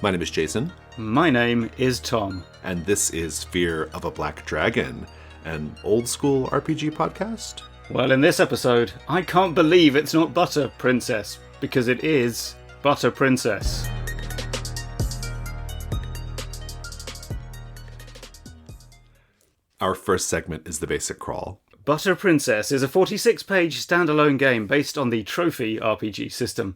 My name is Jason. My name is Tom. And this is Fear of a Black Dragon, an old school RPG podcast. Well, in this episode, I can't believe it's not Butter Princess, because it is Butter Princess. Our first segment is the basic crawl. Butter Princess is a 46-page standalone game based on the Trophy RPG system.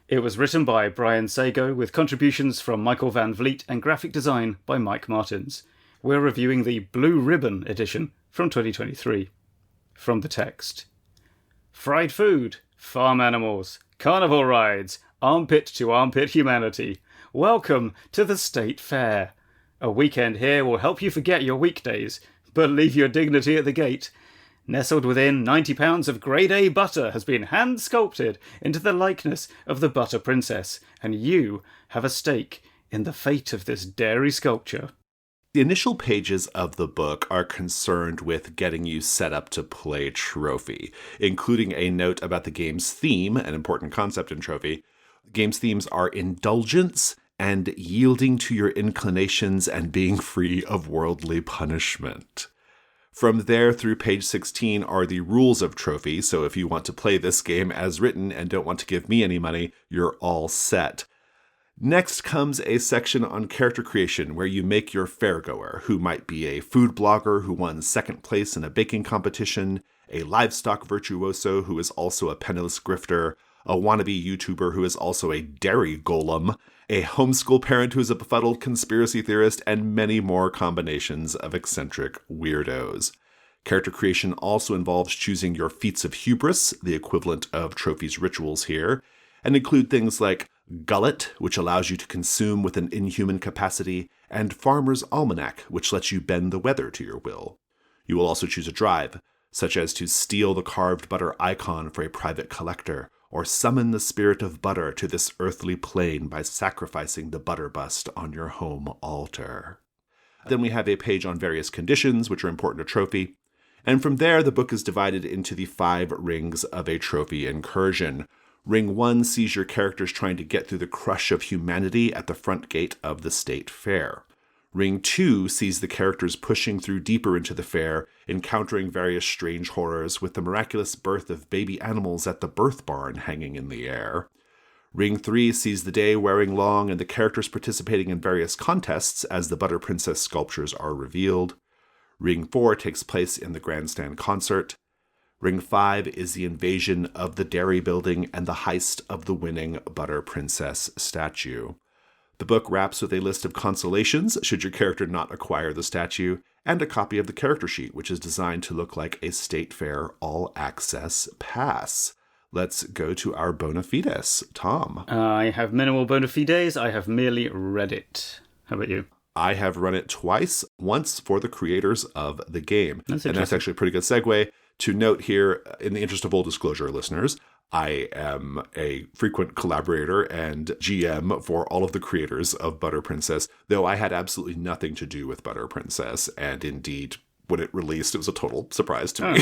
It was written by Brian Sago with contributions from Michael Van Vliet and graphic design by Mike Martins. We're reviewing the Blue Ribbon edition from 2023. From the text. Fried food, farm animals, carnival rides, armpit to armpit humanity. Welcome to the State Fair. A weekend here will help you forget your weekdays, but leave your dignity at the gate. Nestled within 90 pounds of grade A butter has been hand-sculpted into the likeness of the Butter Princess, and you have a stake in the fate of this dairy sculpture. The initial pages of the book are concerned with getting you set up to play Trophy, including a note about the game's theme, an important concept in Trophy. The game's themes are indulgence and yielding to your inclinations and being free of worldly punishment. From there through page 16 are the rules of Trophy, so if you want to play this game as written and don't want to give me any money, you're all set. Next comes a section on character creation where you make your fairgoer, who might be a food blogger who won second place in a baking competition, a livestock virtuoso who is also a penniless grifter, a wannabe YouTuber who is also a dairy golem, a homeschool parent who is a befuddled conspiracy theorist, and many more combinations of eccentric weirdos. Character creation also involves choosing your feats of hubris, the equivalent of Trophy's rituals here, and include things like Gullet, which allows you to consume with an inhuman capacity, and Farmer's Almanac, which lets you bend the weather to your will. You will also choose a drive, such as to steal the carved butter icon for a private collector, or summon the spirit of butter to this earthly plane by sacrificing the butter bust on your home altar. Then we have a page on various conditions, which are important to Trophy. And from there, the book is divided into the 5 rings of a Trophy incursion. Ring 1 sees your characters trying to get through the crush of humanity at the front gate of the State Fair. Ring 2 sees the characters pushing through deeper into the fair, encountering various strange horrors with the miraculous birth of baby animals at the birth barn hanging in the air. Ring 3 sees the day wearing long and the characters participating in various contests as the Butter Princess sculptures are revealed. Ring 4 takes place in the Grandstand concert. Ring 5 is the invasion of the dairy building and the heist of the winning Butter Princess statue. The book wraps with a list of consolations should your character not acquire the statue, and a copy of the character sheet, which is designed to look like a State Fair all-access pass. Let's go to our bona fides. Tom. I have minimal bona fides. I have merely read it. How about you? I have run it twice, once for the creators of the game. That's actually a pretty good segue to note here, in the interest of full disclosure, listeners, I am a frequent collaborator and GM for all of the creators of Butter Princess, though I had absolutely nothing to do with Butter Princess, and indeed, when it released, it was a total surprise to me.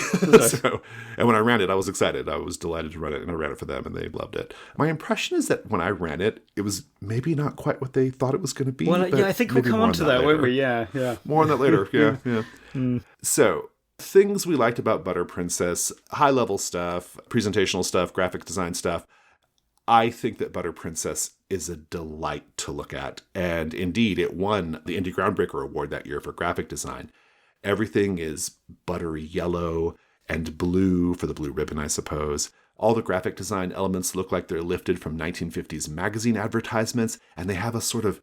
And when I ran it, I was excited. I was delighted to run it, and I ran it for them, and they loved it. My impression is that when I ran it, it was maybe not quite what they thought it was going to be. Well, yeah, I think we'll come on to that, won't we? Yeah. More on that later, yeah. So, things we liked about Butter Princess, high-level stuff, presentational stuff, graphic design stuff. I think that Butter Princess is a delight to look at. And indeed, it won the Indie Groundbreaker Award that year for graphic design. Everything is buttery yellow and blue for the blue ribbon, I suppose. All the graphic design elements look like they're lifted from 1950s magazine advertisements, and they have a sort of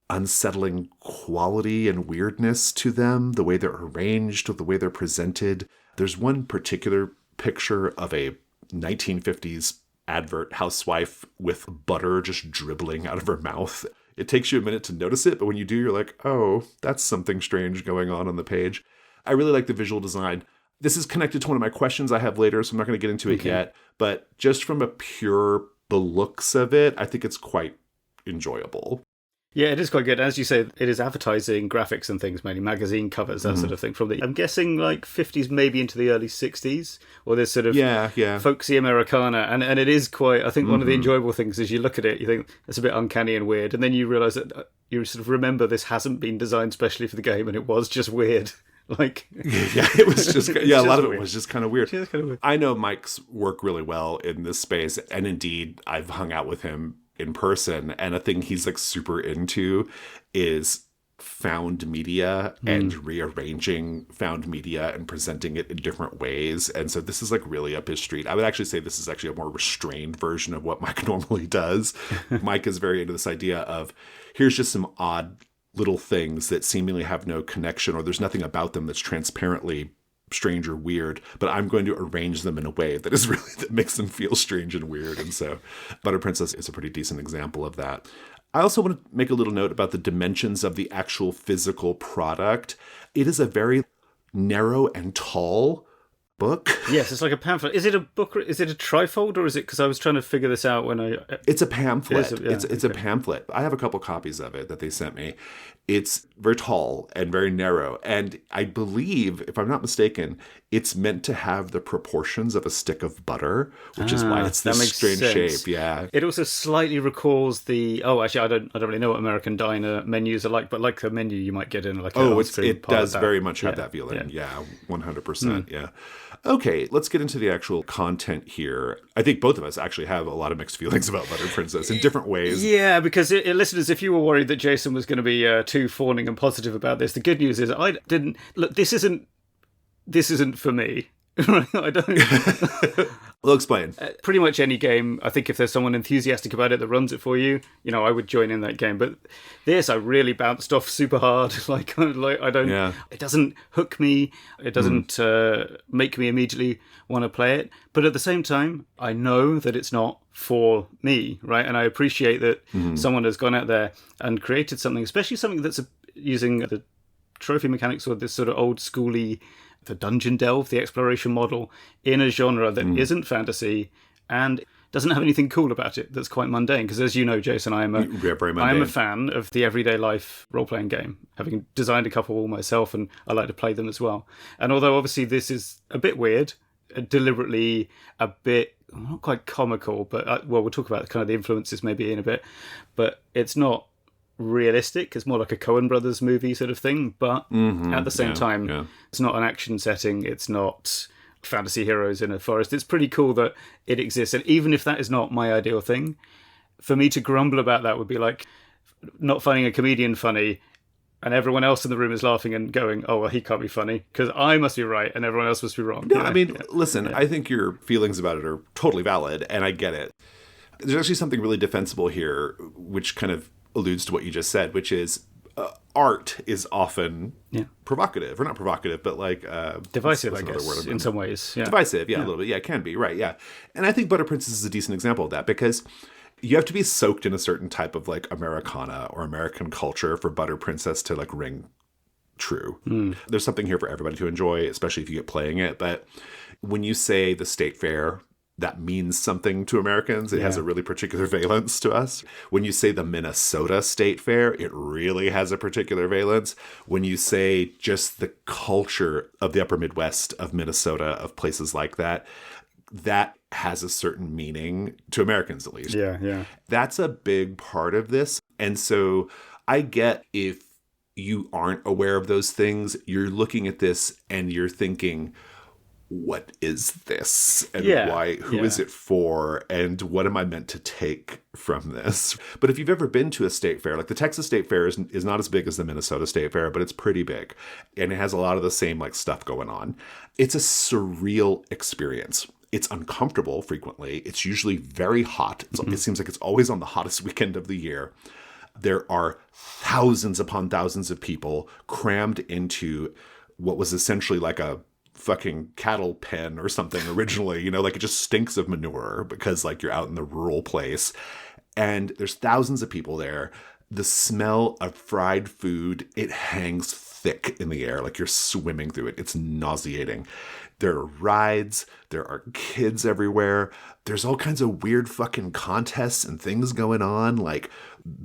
unsettling quality and weirdness to them, the way they're arranged, the way they're presented. There's one particular picture of a 1950s advert housewife with butter just dribbling out of her mouth. It takes you a minute to notice it, but when you do, you're like, oh, that's something strange going on the page. I really like the visual design. This is connected to one of my questions I have later, so I'm not going to get into it yet, but just from the looks of it, I think it's quite enjoyable. Yeah, it is quite good. As you say, it is advertising, graphics and things, mainly magazine covers, that sort of thing. From the, I'm guessing, like 50s, maybe into the early 60s, or this sort of folksy Americana. And it is quite, I think one of the enjoyable things is you look at it, you think it's a bit uncanny and weird, and then you realise that you sort of remember this hasn't been designed specially for the game, and it was just weird. Like, it was just a lot of it was just kind of weird. Just kind of weird. I know Mike's work really well in this space, and indeed, I've hung out with him in person, and a thing he's like super into is found media and rearranging found media and presenting it in different ways. And so this is like really up his street. I would actually say this is actually a more restrained version of what Mike normally does. Mike is very into this idea of, here's just some odd little things that seemingly have no connection, or there's nothing about them that's transparently strange or weird, but I'm going to arrange them in a way that is really, that makes them feel strange and weird. And so Butter Princess is a pretty decent example of that. I also want to make a little note about the dimensions of the actual physical product. It is a very narrow and tall book. Yes, it's like a pamphlet. Is it a book? Is it a trifold, or is it? Because I was trying to figure this out when I. It's a pamphlet. It's a pamphlet. I have a couple copies of it that they sent me. It's very tall and very narrow, and I believe, if I'm not mistaken, it's meant to have the proportions of a stick of butter, which is why it's this strange shape. Yeah. It also slightly recalls the. Oh, actually, I don't really know what American diner menus are like, but like the menu you might get in like. It does very much have that feeling. Yeah, 100%. Yeah. Okay, let's get into the actual content here. I think both of us actually have a lot of mixed feelings about Butter Princess in different ways. Yeah, because listeners, if you were worried that Jason was going to be too fawning and positive about this, the good news is I didn't. Look, this isn't for me. I don't. Well, explain. Pretty much any game, I think if there's someone enthusiastic about it that runs it for you, I would join in that game. But this, I really bounced off super hard. Like I don't. Yeah. It doesn't hook me. It doesn't make me immediately want to play it. But at the same time, I know that it's not for me, right? And I appreciate that someone has gone out there and created something, especially something that's using the trophy mechanics or this sort of old schooly, the dungeon delve, the exploration model in a genre that isn't fantasy and doesn't have anything cool about it that's quite mundane. Because as you know, Jason, I am a fan of the everyday life role-playing game, having designed a couple myself, and I like to play them as well. And although obviously this is a bit weird, deliberately a bit, not quite comical, but we'll talk about kind of the influences maybe in a bit, but it's not realistic. It's more like a Coen Brothers movie sort of thing, but at the same time, it's not an action setting. It's not fantasy heroes in a forest. It's pretty cool that it exists. And even if that is not my ideal thing, for me to grumble about that would be like not finding a comedian funny and everyone else in the room is laughing and going, oh, well, he can't be funny because I must be right and everyone else must be wrong. No, I mean, listen, I think your feelings about it are totally valid and I get it. There's actually something really defensible here, which kind of alludes to what you just said, which is art is often provocative, or not provocative, but like divisive, I guess, in some ways. Yeah. Divisive, a little bit. Yeah, it can be, right, yeah. And I think Butter Princess is a decent example of that because you have to be soaked in a certain type of like Americana or American culture for Butter Princess to like ring true. There's something here for everybody to enjoy, especially if you get playing it. But when you say the state fair, that means something to Americans. It has a really particular valence to us. When you say the Minnesota State Fair, it really has a particular valence. When you say just the culture of the upper Midwest of Minnesota, of places like that, that has a certain meaning to Americans, at least. Yeah. That's a big part of this. And so I get if you aren't aware of those things, you're looking at this and you're thinking, what is this and why, who is it for, and what am I meant to take from this? But if you've ever been to a state fair, like the Texas State Fair is not as big as the Minnesota State Fair, but it's pretty big and it has a lot of the same like stuff going on. It's a surreal experience. It's uncomfortable frequently. It's usually very hot. It seems like it's always on the hottest weekend of the year. There are thousands upon thousands of people crammed into what was essentially like a fucking cattle pen or something originally, like it just stinks of manure because like you're out in the rural place and there's thousands of people there. The smell of fried food, it hangs thick in the air, like you're swimming through it. It's nauseating. There are rides. There are kids everywhere. There's all kinds of weird fucking contests and things going on, like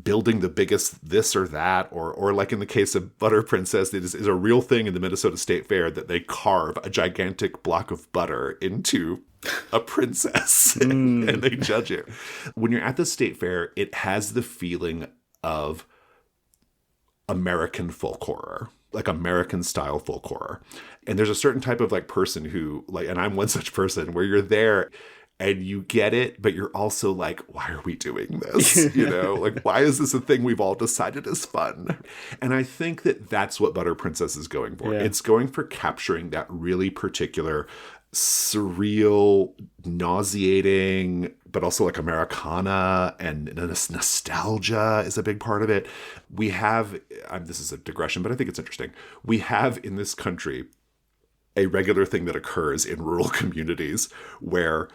building the biggest this or that, or like in the case of Butter Princess, it is a real thing in the Minnesota State Fair that they carve a gigantic block of butter into a princess and they judge it. When you're at the state fair, it has the feeling of American folk horror, like American style folk horror. And there's a certain type of like person who like, and I'm one such person, where you're there and you get it, but you're also like, why are we doing this? You know, like, why is this a thing we've all decided is fun? And I think that that's what Butter Princess is going for. Yeah. It's going for capturing that really particular surreal, nauseating, but also like Americana and nostalgia is a big part of it. We have, this is a digression, but I think it's interesting. We have in this country a regular thing that occurs in rural communities where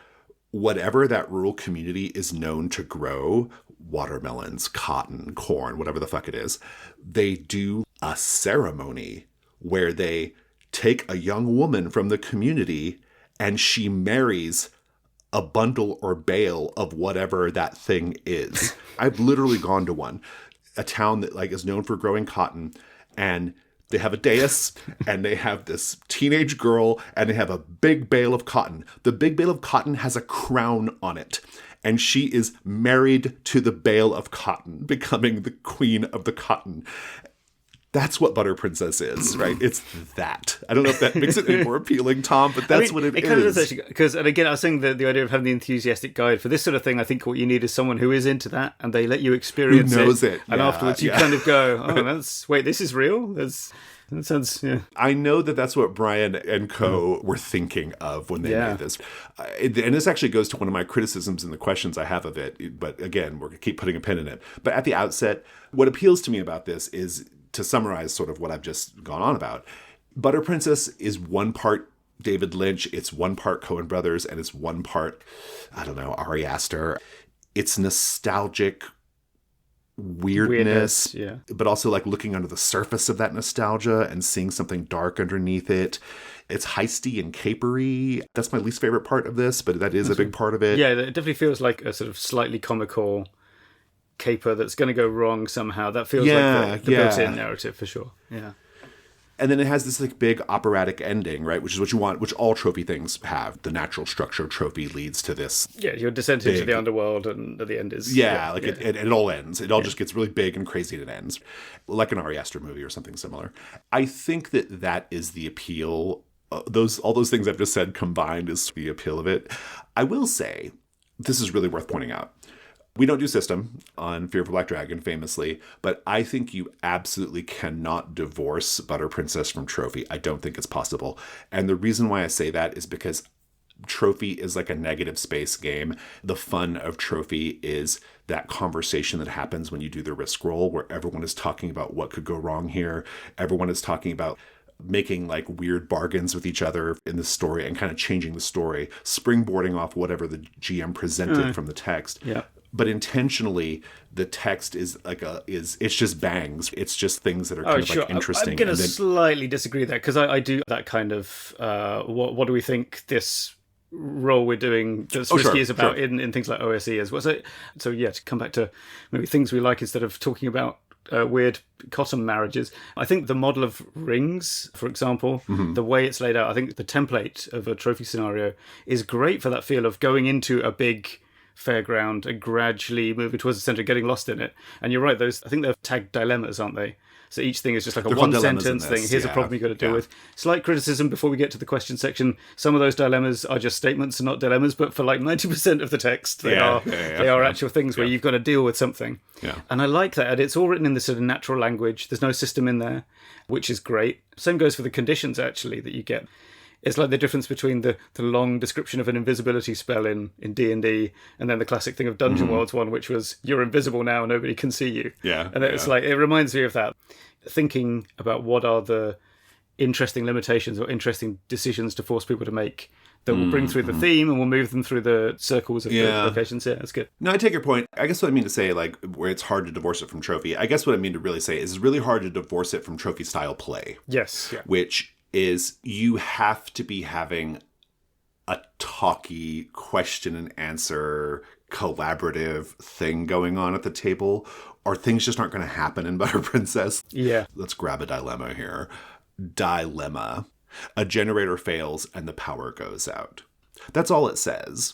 whatever that rural community is known to grow, watermelons, cotton, corn, whatever the fuck it is, they do a ceremony where they take a young woman from the community and she marries a bundle or bale of whatever that thing is. I've literally gone to one, a town that like is known for growing cotton, and they have a dais and they have this teenage girl and they have a big bale of cotton. The big bale of cotton has a crown on it. And she is married to the bale of cotton, becoming the queen of the cotton. That's what Butter Princess is, right? It's that. I don't know if that makes it any more appealing, Tom, but that's what it is. Kind of does actually, because, and again, I was saying the idea of having the enthusiastic guide for this sort of thing. I think what you need is someone who is into that, and they let you experience who knows it. and Yeah, afterwards you kind of go, "Oh, wait, this is real." That sounds, yeah. I know that that's what Brian and co. were thinking of when they made this. And this actually goes to one of my criticisms and the questions I have of it. But again, we're going to keep putting a pin in it. But at the outset, what appeals to me about this is, to summarize sort of what I've just gone on about, Butter Princess is one part David Lynch, it's one part Coen Brothers, and it's one part, I don't know, Ari Aster. It's nostalgic weirdness, but also like looking under the surface of that nostalgia and seeing something dark underneath it. It's heisty and capery. That's my least favorite part of this, but that is a big part of it. Yeah, it definitely feels like a sort of slightly comical caper that's going to go wrong somehow. That feels like the built-in narrative for sure. Yeah. And then it has this like big operatic ending, right? Which is what you want, which all trophy things have. The natural structure of trophy leads to this. Yeah, your descent into the underworld, and at the end is... It all ends. It all just gets really big and crazy and it ends. Like an Ari Aster movie or something similar. I think that is the appeal. All those things I've just said combined is the appeal of it. I will say, this is really worth pointing out. We don't do system on Fear of a Black Dragon, famously, but I think you absolutely cannot divorce Butter Princess from Trophy. I don't think it's possible. And the reason why I say that is because Trophy is like a negative space game. The fun of Trophy is that conversation that happens when you do the risk roll, where everyone is talking about what could go wrong here. Everyone is talking about making like weird bargains with each other in the story and kind of changing the story, springboarding off whatever the GM presented from the text. Yeah. But intentionally, the text is like it's just bangs. It's just things that are kind of like interesting. I'm going to slightly disagree there, because I do that kind of what do we think this role we're doing that's risky is about in things like OSE as well. So yeah, to come back to maybe things we like instead of talking about weird cotton marriages. I think the model of rings, for example, the way it's laid out, I think the template of a trophy scenario is great for that feel of going into a big fairground and gradually moving towards the centre, getting lost in it. And you're right, I think they're tagged dilemmas, aren't they? So each thing is just like a one-sentence thing. Here's a problem you've got to deal with. Slight criticism before we get to the question section. Some of those dilemmas are just statements and not dilemmas, but for like 90% of the text, they are actual things where you've got to deal with something. Yeah. And I like that. And it's all written in this sort of natural language. There's no system in there, which is great. Same goes for the conditions, actually, that you get. It's like the difference between the long description of an invisibility spell in D&D and then the classic thing of Dungeon Worlds 1, which was, you're invisible now, nobody can see you. Yeah. And it's like, it reminds me of that. Thinking about what are the interesting limitations or interesting decisions to force people to make that will bring through the theme and will move them through the circles of the locations. Yeah, that's good. No, I take your point. I guess what I mean to say, like, where it's hard to divorce it from trophy, I guess what I mean to really say is it's really hard to divorce it from trophy-style play. Yes. Yeah. Which is you have to be having a talky question and answer collaborative thing going on at the table, or things just aren't going to happen in Butter Princess. Yeah. Let's grab a dilemma here. Dilemma. A generator fails and the power goes out. That's all it says.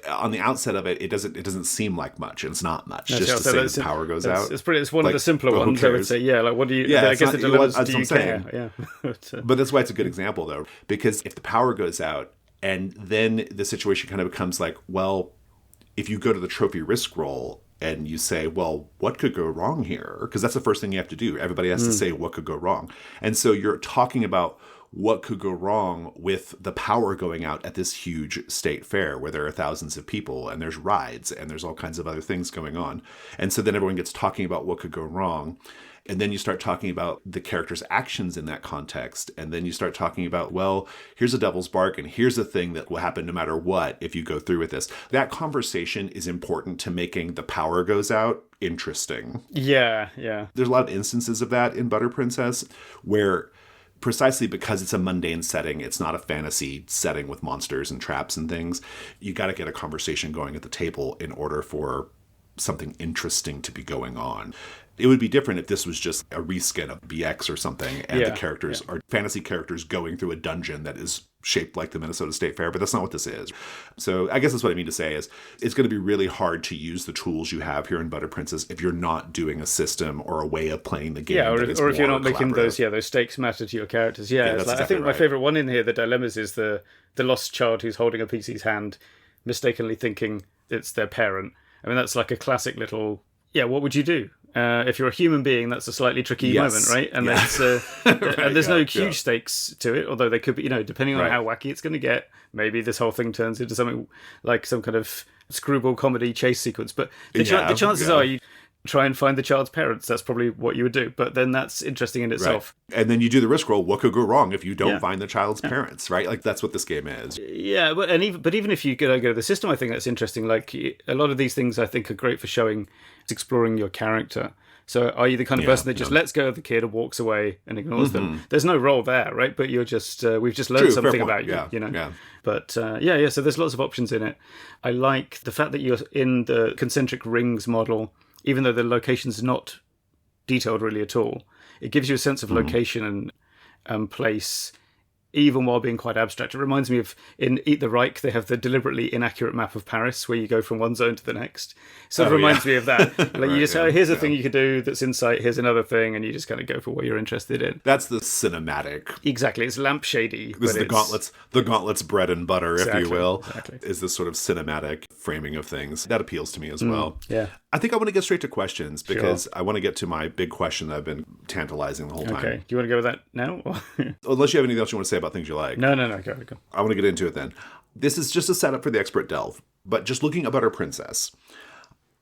On the outset of it, it doesn't seem like much. It's not much. That's just to say the power goes out. It's one of the simpler ones, I would say. Yeah, like what do you... Yeah, I guess the dilemma is, do you care? Yeah. But that's why it's a good example, though. Because if the power goes out, and then the situation kind of becomes like, well, if you go to the trophy risk roll and you say, well, what could go wrong here? Because that's the first thing you have to do. Everybody has to say what could go wrong. And so you're talking about what could go wrong with the power going out at this huge state fair where there are thousands of people and there's rides and there's all kinds of other things going on. And so then everyone gets talking about what could go wrong. And then you start talking about the character's actions in that context. And then you start talking about, well, here's a devil's bargain. Here's a thing that will happen no matter what if you go through with this. That conversation is important to making the power goes out interesting. Yeah, yeah. There's a lot of instances of that in Butter Princess where precisely because it's a mundane setting, it's not a fantasy setting with monsters and traps and things, you got to get a conversation going at the table in order for something interesting to be going on. It would be different if this was just a reskin of BX or something, and the characters are fantasy characters going through a dungeon that is shaped like the Minnesota State Fair, but that's not what this is. So I guess that's what I mean to say is it's going to be really hard to use the tools you have here in Butter Princess if you're not doing a system or a way of playing the game. Yeah, or if you're not making those stakes matter to your characters. Yeah, it's like, exactly I think my favorite one in here, the dilemmas, is the lost child who's holding a PC's hand, mistakenly thinking it's their parent. I mean, that's like a classic little, what would you do? If you're a human being, that's a slightly tricky moment, right? And and there's no huge stakes to it, although they could be, depending on how wacky it's going to get, maybe this whole thing turns into something like some kind of screwball comedy chase sequence. But the chances are you try and find the child's parents. That's probably what you would do. But then that's interesting in itself. Right. And then you do the risk roll. What could go wrong if you don't find the child's parents, right? Like, that's what this game is. Yeah, but even if you go to the system, I think that's interesting. Like, a lot of these things I think are great for showing, exploring your character. So are you the kind of person that just lets go of the kid and walks away and ignores them? There's no role there, right? But you're just, we've just learned something about you, Yeah. But so there's lots of options in it. I like the fact that you're in the concentric rings model, even though the location's not detailed really at all. It gives you a sense of location and place, even while being quite abstract. It reminds me of, in Eat the Reich, they have the deliberately inaccurate map of Paris where you go from one zone to the next. Sort of reminds me of that. Like you just here's a thing you can do that's in sight, here's another thing, and you just kind of go for what you're interested in. That's the cinematic. Exactly. It's lampshady. This is the Gauntlet's bread and butter, if you will, is this sort of cinematic framing of things. That appeals to me as well. Yeah. I think I want to get straight to questions because I want to get to my big question that I've been tantalizing the whole time. Okay. Do you want to go with that now? Unless you have anything else you want to say about things you like. No. Go. I want to get into it then. This is just a setup for the expert delve, but just looking at Butter Princess,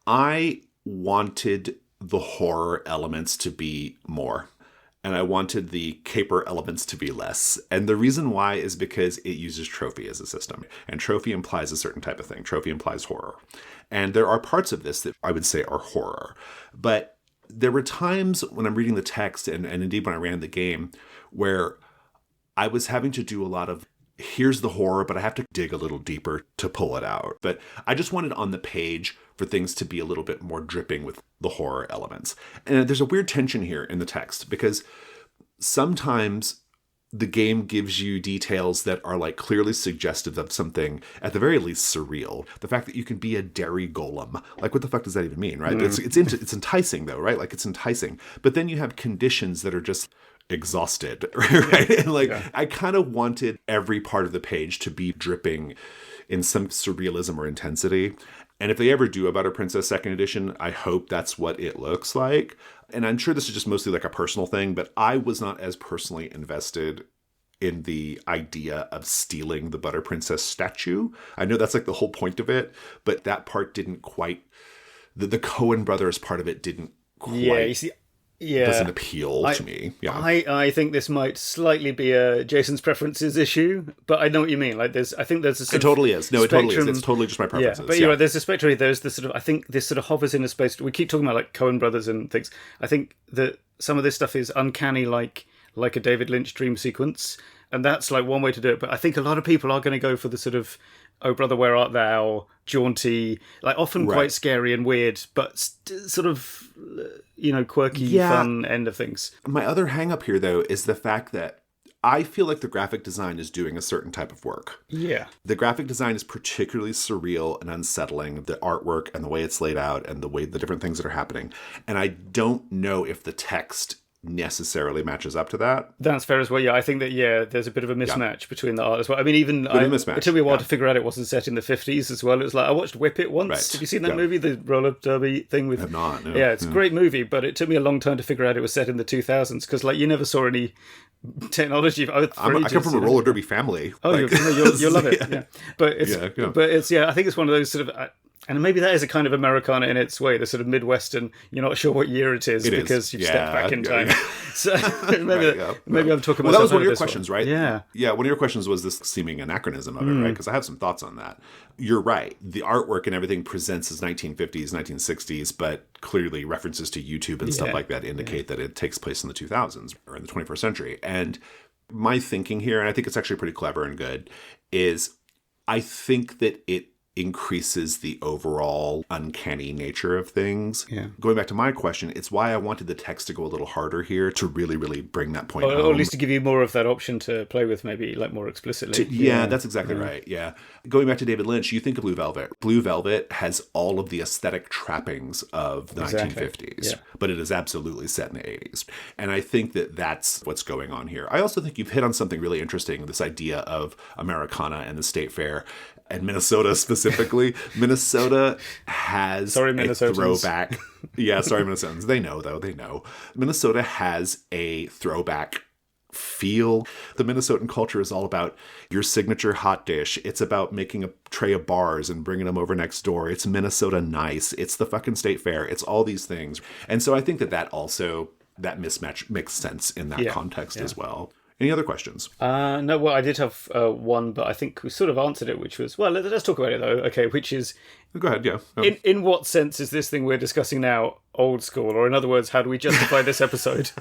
I wanted the horror elements to be more, and I wanted the caper elements to be less. And the reason why is because it uses trophy as a system, and trophy implies a certain type of thing. Trophy implies horror. And there are parts of this that I would say are horror, but there were times when I'm reading the text and indeed when I ran the game where I was having to do a lot of, here's the horror, but I have to dig a little deeper to pull it out. But I just wanted on the page for things to be a little bit more dripping with the horror elements. And there's a weird tension here in the text because sometimes the game gives you details that are like clearly suggestive of something, at the very least, surreal. The fact that you can be a dairy golem. Like, what the fuck does that even mean, right? It's enticing, though, right? Like, it's enticing. But then you have conditions that are just exhausted, right? And I kind of wanted every part of the page to be dripping in some surrealism or intensity. And if they ever do a Butter Princess second edition, I hope that's what it looks like. And I'm sure this is just mostly like a personal thing, but I was not as personally invested in the idea of stealing the Butter Princess statue. I know that's like the whole point of it, but that part didn't quite, the Coen brothers part of it didn't quite. Yeah, you see, doesn't appeal to me. Yeah. I think this might slightly be a Jason's preferences issue, but I know what you mean. Like, I think there's a sort It totally is. No, it totally is. It's totally just my Yeah, preferences. but you're right. There's a spectrum. There's the sort of. I think this sort of hovers in a space. We keep talking about like Coen Brothers and things. I think that some of this stuff is uncanny, like a David Lynch dream sequence, and that's like one way to do it. But I think a lot of people are going to go for the sort of "Oh brother, where art thou?" jaunty, like often quite scary and weird, but sort of quirky, fun end of things. My other hang up here, though, is the fact that I feel like the graphic design is doing a certain type of work. Yeah. The graphic design is particularly surreal and unsettling, the artwork and the way it's laid out and the different things that are happening. And I don't know if the text necessarily matches up to that. That's fair as well. Yeah, I think that there's a bit of a mismatch between the art as well. I mean, it took me a while to figure out it wasn't set in the 50s as well. It was like I watched Whip It once. Right. Have you seen that movie, the roller derby thing with? I have not. No. Yeah, it's a great movie, but it took me a long time to figure out it was set in the 2000s because like you never saw any technology. I come from a roller derby family. Oh, like, you'll love it. Yeah, but it's I think it's one of those sort of. And maybe that is a kind of Americana in its way, the sort of Midwestern, you're not sure what year it is because you've stepped back in time. So maybe I'm talking about that was one of your questions, right? Yeah. Yeah, one of your questions was this seeming anachronism of it, right? Because I have some thoughts on that. You're right. The artwork and everything presents as 1950s, 1960s, but clearly references to YouTube and stuff like that indicate that it takes place in the 2000s or in the 21st century. And my thinking here, and I think it's actually pretty clever and good, is I think that it increases the overall uncanny nature of things. Yeah. Going back to my question, it's why I wanted the text to go a little harder here to really, really bring that point home. Or at least to give you more of that option to play with, maybe like more explicitly. That's exactly right. Yeah. Going back to David Lynch, you think of Blue Velvet. Blue Velvet has all of the aesthetic trappings of the 1950s, but it is absolutely set in the 80s. And I think that that's what's going on here. I also think you've hit on something really interesting, this idea of Americana and the State Fair. And Minnesota specifically. Minnesota has a throwback. Yeah, sorry, Minnesotans. They know, though. They know. Minnesota has a throwback feel. The Minnesotan culture is all about your signature hot dish. It's about making a tray of bars and bringing them over next door. It's Minnesota nice. It's the fucking State Fair. It's all these things. And so I think that also, that mismatch makes sense in that context as well. Any other questions? No, well, I did have one, but I think we sort of answered it, which was, well, let's talk about it, though. Okay, which is... Go ahead, yeah. In what sense is this thing we're discussing now old school? Or in other words, how do we justify this episode?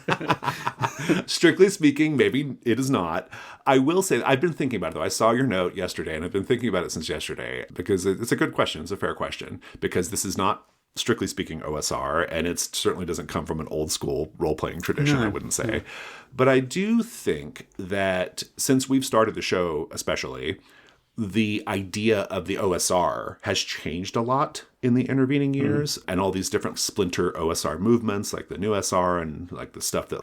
Strictly speaking, maybe it is not. I will say, I've been thinking about it, though. I saw your note yesterday, and I've been thinking about it since yesterday, because it's a good question. It's a fair question, because this is not... strictly speaking, OSR, and it certainly doesn't come from an old school role-playing tradition, I wouldn't say. But I do think that since we've started the show, especially, the idea of the OSR has changed a lot in the intervening years, and all these different splinter OSR movements, like the new SR and like the stuff that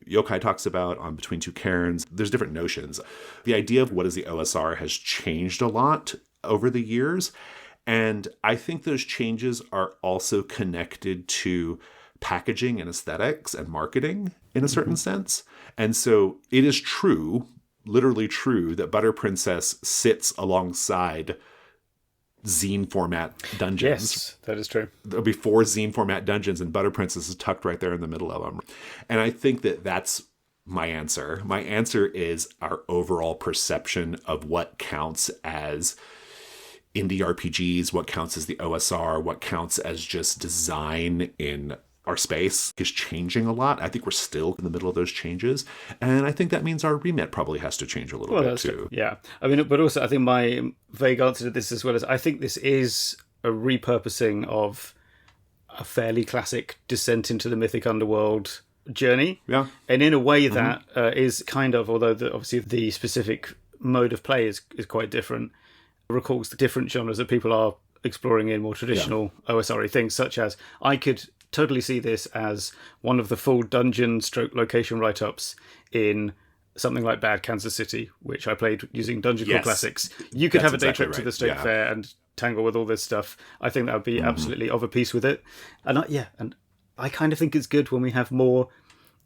Yokai talks about on Between Two Cairns. There's different notions. The idea of what is the OSR has changed a lot over the years. And I think those changes are also connected to packaging and aesthetics and marketing in a certain sense. And so it is true, literally true, that Butter Princess sits alongside zine format dungeons. Yes, that is true. There'll be 4 zine format dungeons, and Butter Princess is tucked right there in the middle of them. And I think that that's my answer. My answer is our overall perception of what counts as indie RPGs, what counts as the OSR, what counts as just design in our space is changing a lot. I think we're still in the middle of those changes. And I think that means our remit probably has to change a little bit too. Yeah. I mean, but also I think my vague answer to this as well is I think this is a repurposing of a fairly classic descent into the mythic underworld journey. Yeah. And in a way that is kind of, although obviously the specific mode of play is quite different, recalls the different genres that people are exploring in more traditional OSR things, such as I could totally see this as one of the full dungeon stroke location write-ups in something like Bad Kansas City, which I played using Dungeon Core Classics. You could have a day trip to the State Fair and tangle with all this stuff. I think that would be absolutely of a piece with it. And I kind of think it's good when we have more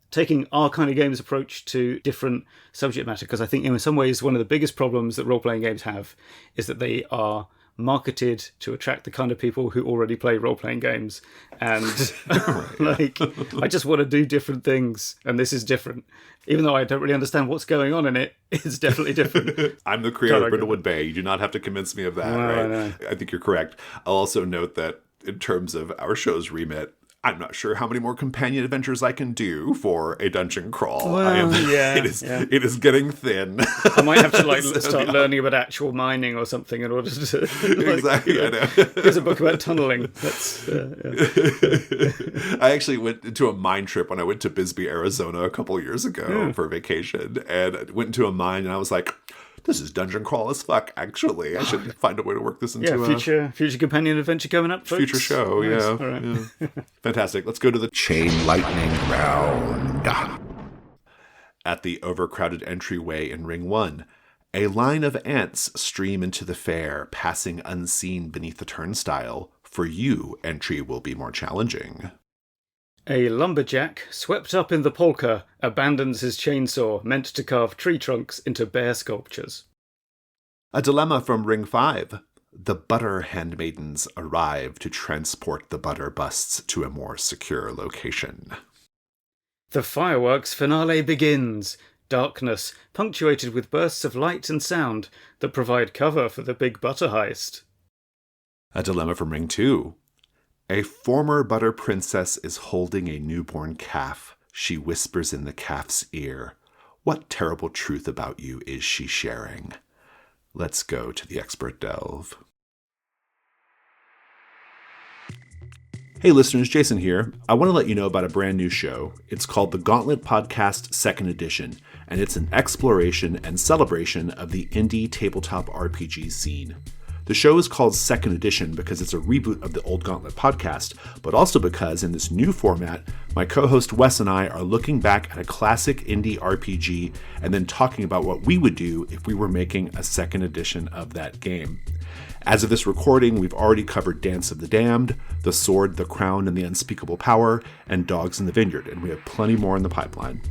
taking our kind of games approach to different subject matter, because I think in some ways one of the biggest problems that role-playing games have is that they are marketed to attract the kind of people who already play role-playing games. And like, I just want to do different things, and this is different. Even though I don't really understand what's going on in it, it's definitely different. I'm the creator of Brindlewood Bay. You do not have to convince me of that, right? I think you're correct. I'll also note that in terms of our show's remit, I'm not sure how many more companion adventures I can do for a dungeon crawl. Well, it is getting thin. I might have to start learning about actual mining or something in order to exactly. I know. There's a book about tunneling. That's I actually went into a mine trip when I went to Bisbee, Arizona a couple years ago for vacation, and went into a mine, and I was like, this is dungeon crawl as fuck, actually. I should find a way to work this into future companion adventure coming up, folks. Future show, nice. Yeah. All right. Yeah. Fantastic. Let's go to the chain lightning round. At the overcrowded entryway in Ring 1, a line of ants stream into the fair, passing unseen beneath the turnstile. For you, entry will be more challenging. A lumberjack, swept up in the polka, abandons his chainsaw meant to carve tree trunks into bear sculptures. A dilemma from Ring 5. The butter handmaidens arrive to transport the butter busts to a more secure location. The fireworks finale begins. Darkness, punctuated with bursts of light and sound that provide cover for the big butter heist. A dilemma from Ring 2. A former butter princess is holding a newborn calf. She whispers in the calf's ear. What terrible truth about you is she sharing? Let's go to the expert delve. Hey listeners, Jason here. I want to let you know about a brand new show. It's called The Gauntlet Podcast 2nd Edition, and it's an exploration and celebration of the indie tabletop RPG scene. The show is called 2nd Edition because it's a reboot of the old Gauntlet podcast, but also because in this new format, my co-host Wes and I are looking back at a classic indie RPG and then talking about what we would do if we were making a 2nd edition of that game. As of this recording, we've already covered Dance of the Damned, The Sword, the Crown, and the Unspeakable Power, and Dogs in the Vineyard, and we have plenty more in the pipeline.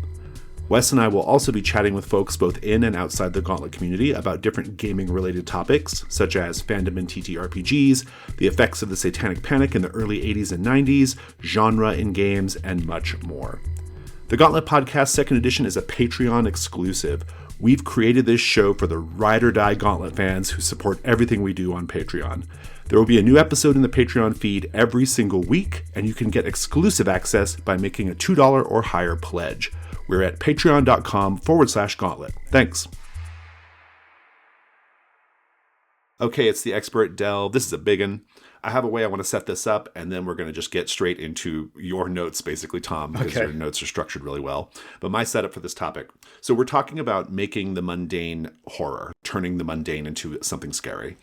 Wes and I will also be chatting with folks both in and outside the Gauntlet community about different gaming-related topics, such as fandom in TTRPGs, the effects of the Satanic Panic in the early 80s and 90s, genre in games, and much more. The Gauntlet Podcast 2nd Edition is a Patreon exclusive. We've created this show for the ride or die Gauntlet fans who support everything we do on Patreon. There will be a new episode in the Patreon feed every single week, and you can get exclusive access by making a $2 or higher pledge. We're at patreon.com/gauntlet. Thanks. Okay, it's the expert delve. This is a big one. I have a way I want to set this up, and then we're going to just get straight into your notes, basically, Tom, because your notes are structured really well. But my setup for this topic. So we're talking about making the mundane horror, turning the mundane into something scary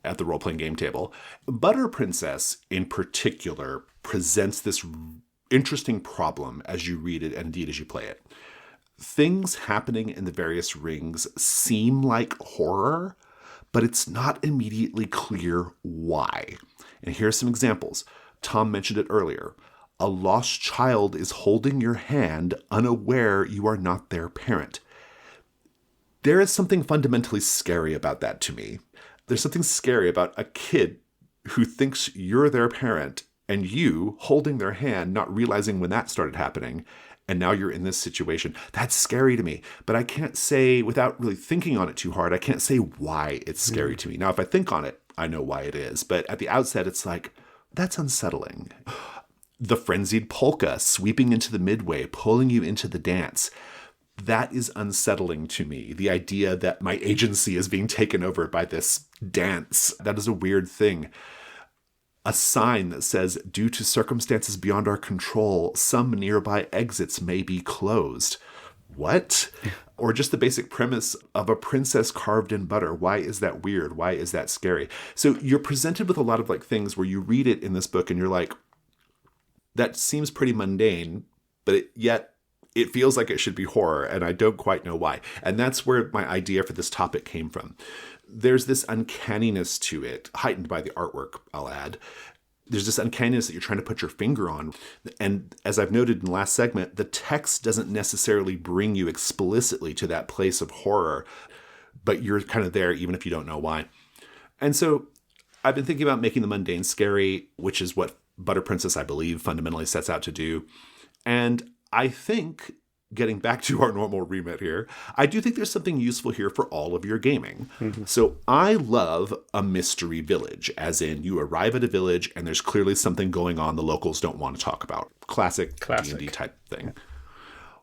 at the role-playing game table. Butter Princess, in particular, presents this interesting problem as you read it and indeed as you play it. Things happening in the various rings seem like horror, but it's not immediately clear why. And here are some examples. Tom mentioned it earlier. A lost child is holding your hand, unaware you are not their parent. There is something fundamentally scary about that to me. There's something scary about a kid who thinks you're their parent and you holding their hand, not realizing when that started happening, and now you're in this situation. That's scary to me, but I can't say, without really thinking on it too hard, I can't say why it's scary to me. Now, if I think on it, I know why it is, but at the outset, it's like, that's unsettling. The frenzied polka sweeping into the midway, pulling you into the dance. That is unsettling to me. The idea that my agency is being taken over by this dance, that is a weird thing. A sign that says, due to circumstances beyond our control, some nearby exits may be closed. What? Or just the basic premise of a princess carved in butter. Why is that weird? Why is that scary? So you're presented with a lot of things where you read it in this book and you're like, that seems pretty mundane, but yet it feels like it should be horror, and I don't quite know why. And that's where my idea for this topic came from. There's this uncanniness to it, heightened by the artwork, I'll add. There's this uncanniness that you're trying to put your finger on. And as I've noted in the last segment, the text doesn't necessarily bring you explicitly to that place of horror, but you're kind of there even if you don't know why. And so I've been thinking about making the mundane scary, which is what Butter Princess, I believe, fundamentally sets out to do. And I think, getting back to our normal remit here, I do think there's something useful here for all of your gaming. So I love a mystery village, as in you arrive at a village and there's clearly something going on the locals don't want to talk about. Classic. D&D type thing.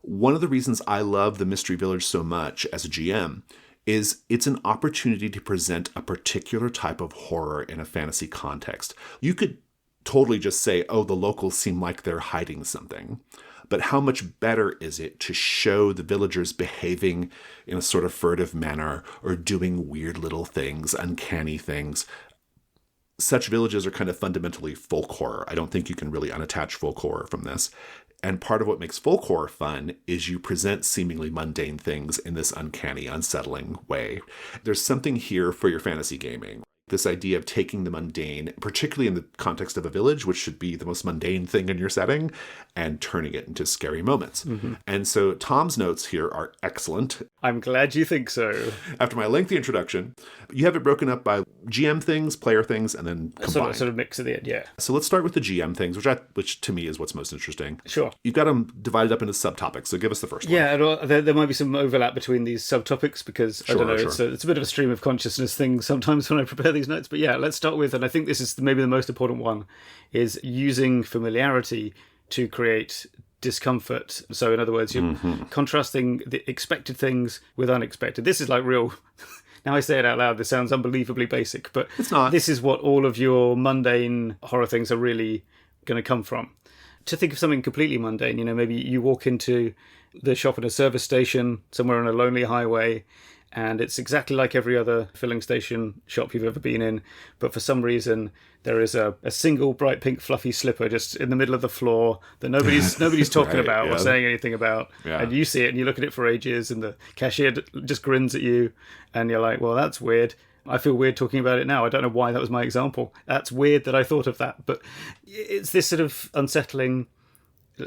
One of the reasons I love the mystery village so much as a GM is it's an opportunity to present a particular type of horror in a fantasy context. You could totally just say, oh, the locals seem like they're hiding something. But how much better is it to show the villagers behaving in a sort of furtive manner or doing weird little things, uncanny things? Such villages are kind of fundamentally folk horror. I don't think you can really unattach folk horror from this. And part of what makes folk horror fun is you present seemingly mundane things in this uncanny, unsettling way. There's something here for your fantasy gaming. This idea of taking the mundane, particularly in the context of a village, which should be the most mundane thing in your setting, and turning it into scary moments. And so Tom's notes here are excellent. I'm glad you think so. After my lengthy introduction, you have it broken up by GM things, player things, and then combined. Sort of mix at the end, yeah. So let's start with the GM things, which to me is what's most interesting. Sure. You've got them divided up into subtopics, so give us the first one. Yeah, there might be some overlap between these subtopics because, I don't know, it's a bit of a stream of consciousness thing sometimes when I prepare these notes. But yeah, let's start with, and I think this is maybe the most important one, is using familiarity to create discomfort. So in other words, you're contrasting the expected things with unexpected. This is like real... Now I say it out loud, this sounds unbelievably basic, but it's not. This is what all of your mundane horror things are really going to come from. To think of something completely mundane, maybe you walk into the shop at a service station somewhere on a lonely highway, and it's exactly like every other filling station shop you've ever been in, but for some reason there is a single bright pink fluffy slipper just in the middle of the floor that nobody's talking about or saying anything about. And you see it and you look at it for ages and the cashier just grins at you and you're like, well, that's weird. I feel weird talking about it now. I don't know why that was my example. That's weird that I thought of that, but it's this sort of unsettling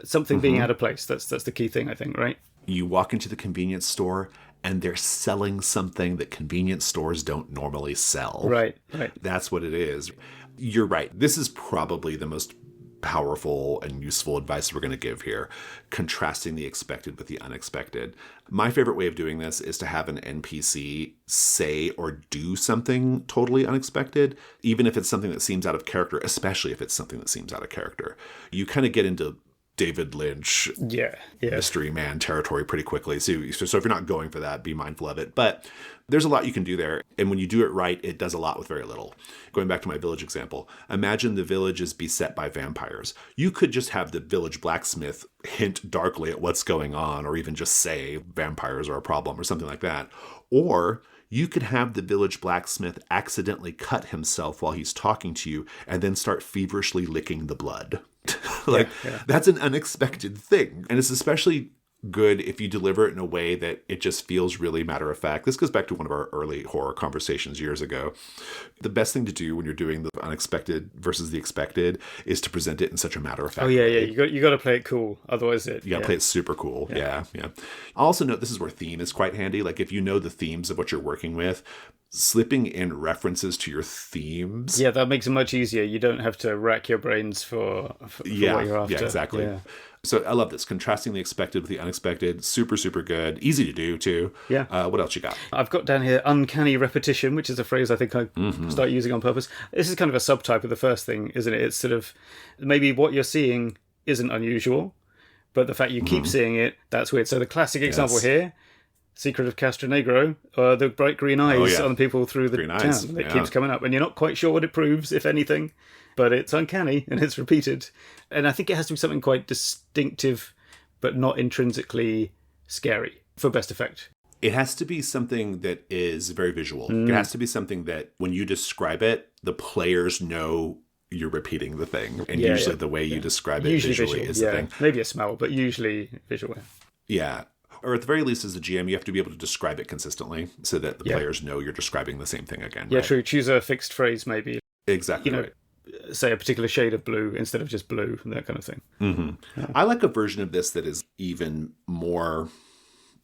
something being out of place. That's the key thing, I think, right? You walk into the convenience store and they're selling something that convenience stores don't normally sell. Right. That's what it is. You're right. This is probably the most powerful and useful advice we're going to give here, contrasting the expected with the unexpected. My favorite way of doing this is to have an NPC say or do something totally unexpected, even if it's something that seems out of character, especially if it's something that seems out of character. You kind of get into David Lynch mystery man territory pretty quickly. So if you're not going for that, be mindful of it. But there's a lot you can do there. And when you do it right, it does a lot with very little. Going back to my village example, imagine the village is beset by vampires. You could just have the village blacksmith hint darkly at what's going on, or even just say vampires are a problem or something like that. Or you could have the village blacksmith accidentally cut himself while he's talking to you and then start feverishly licking the blood. That's an unexpected thing. And it's especially good if you deliver it in a way that it just feels really matter of fact. This goes back to one of our early horror conversations years ago. The best thing to do when you're doing the unexpected versus the expected is to present it in such a matter of fact way. You got to play it cool. Otherwise you got to play it super cool. Yeah. I'll also note this is where theme is quite handy. Like if you know the themes of what you're working with, slipping in references to your themes. Yeah, that makes it much easier. You don't have to rack your brains for what you're after. Yeah, exactly. Yeah. So I love this. Contrasting the expected with the unexpected. Super, super good. Easy to do, too. Yeah. What else you got? I've got down here uncanny repetition, which is a phrase I think I start using on purpose. This is kind of a subtype of the first thing, isn't it? It's sort of maybe what you're seeing isn't unusual, but the fact you keep seeing it, that's weird. So the classic example here, Secret of Castronegro, the bright green eyes on people through the town. It keeps coming up, and you're not quite sure what it proves, if anything, but it's uncanny and it's repeated. And I think it has to be something quite distinctive, but not intrinsically scary for best effect. It has to be something that is very visual. It has to be something that when you describe it, the players know you're repeating the thing. And usually the way you describe it usually visually is the thing. Maybe a smell, but usually visual. Yeah. Or at the very least, as a GM, you have to be able to describe it consistently so that the players know you're describing the same thing again. Yeah, right? True. Choose a fixed phrase, maybe. Exactly right. Say a particular shade of blue instead of just blue and that kind of thing. I like a version of this that is even more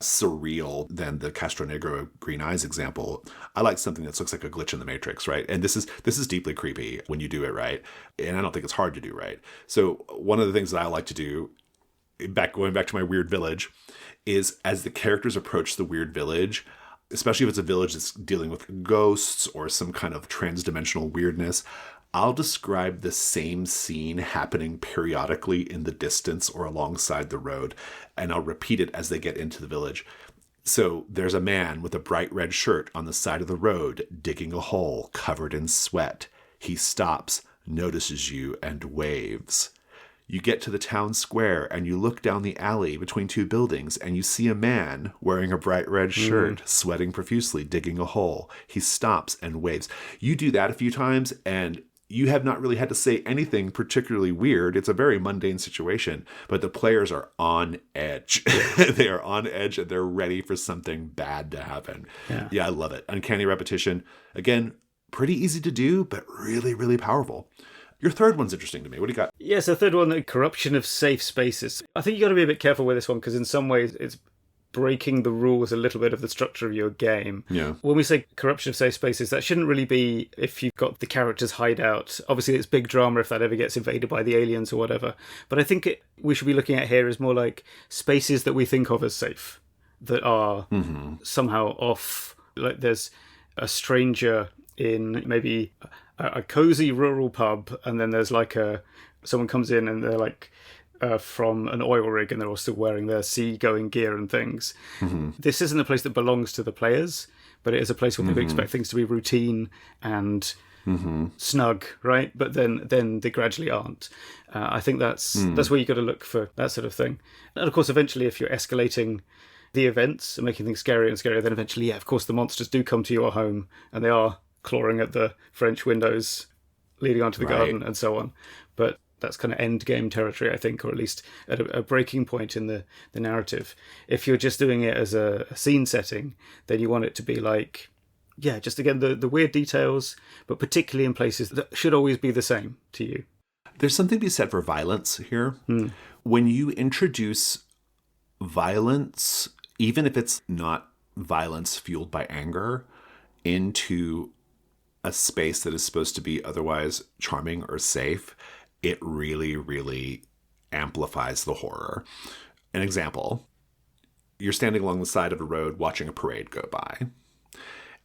surreal than the Castro Negro Green Eyes example. I like something that looks like a glitch in the Matrix, right? And this is deeply creepy when you do it right. And I don't think it's hard to do right. So one of the things that I like to do, going back to my weird village, is as the characters approach the weird village, especially if it's a village that's dealing with ghosts or some kind of transdimensional weirdness, I'll describe the same scene happening periodically in the distance or alongside the road, and I'll repeat it as they get into the village. So there's a man with a bright red shirt on the side of the road digging a hole covered in sweat. He stops, notices you, and waves. You get to the town square and you look down the alley between two buildings and you see a man wearing a bright red shirt, sweating profusely, digging a hole. He stops and waves. You do that a few times and you have not really had to say anything particularly weird. It's a very mundane situation, but the players are on edge. They are on edge and they're ready for something bad to happen. Yeah, I love it. Uncanny repetition. Again, pretty easy to do, but really, really powerful. Your third one's interesting to me. What do you got? Yes, the third one, the corruption of safe spaces. I think you got to be a bit careful with this one because in some ways it's breaking the rules a little bit of the structure of your game. Yeah. When we say corruption of safe spaces, that shouldn't really be if you've got the characters hideout. Obviously, it's big drama if that ever gets invaded by the aliens or whatever. But I think we should be looking at here is more like spaces that we think of as safe, that are somehow off. Like there's a stranger in maybe a cozy rural pub, and then there's like someone comes in and they're like from an oil rig and they're all still wearing their sea-going gear and things. This isn't a place that belongs to the players, but it is a place where they expect things to be routine and snug, right? But then they gradually aren't. I think that's where you got to look for that sort of thing. And of course, eventually, if you're escalating the events and making things scarier and scarier, then eventually, yeah, of course, the monsters do come to your home and they are clawing at the French windows leading onto the garden and so on. But that's kind of end game territory, I think, or at least at a breaking point in the narrative. If you're just doing it as a scene setting, then you want it to be like, yeah, just again, the weird details, but particularly in places that should always be the same to you. There's something to be said for violence here. When you introduce violence, even if it's not violence fueled by anger, into a space that is supposed to be otherwise charming or safe, it really, really amplifies the horror. An example, you're standing along the side of a road watching a parade go by,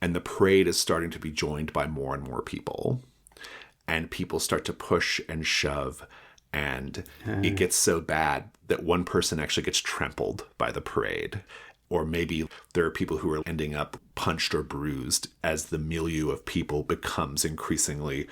and the parade is starting to be joined by more and more people, and people start to push and shove, and it gets so bad that one person actually gets trampled by the parade. Or maybe there are people who are ending up punched or bruised as the milieu of people becomes increasingly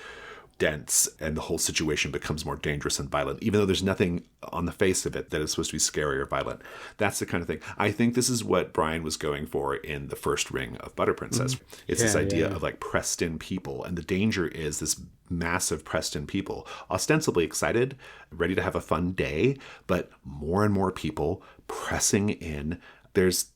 dense and the whole situation becomes more dangerous and violent, even though there's nothing on the face of it that is supposed to be scary or violent. That's the kind of thing. I think this is what Brian was going for in the first ring of Butter Princess. It's this idea of like pressed in people. And the danger is this massive pressed in people, ostensibly excited, ready to have a fun day, but more and more people pressing in. There's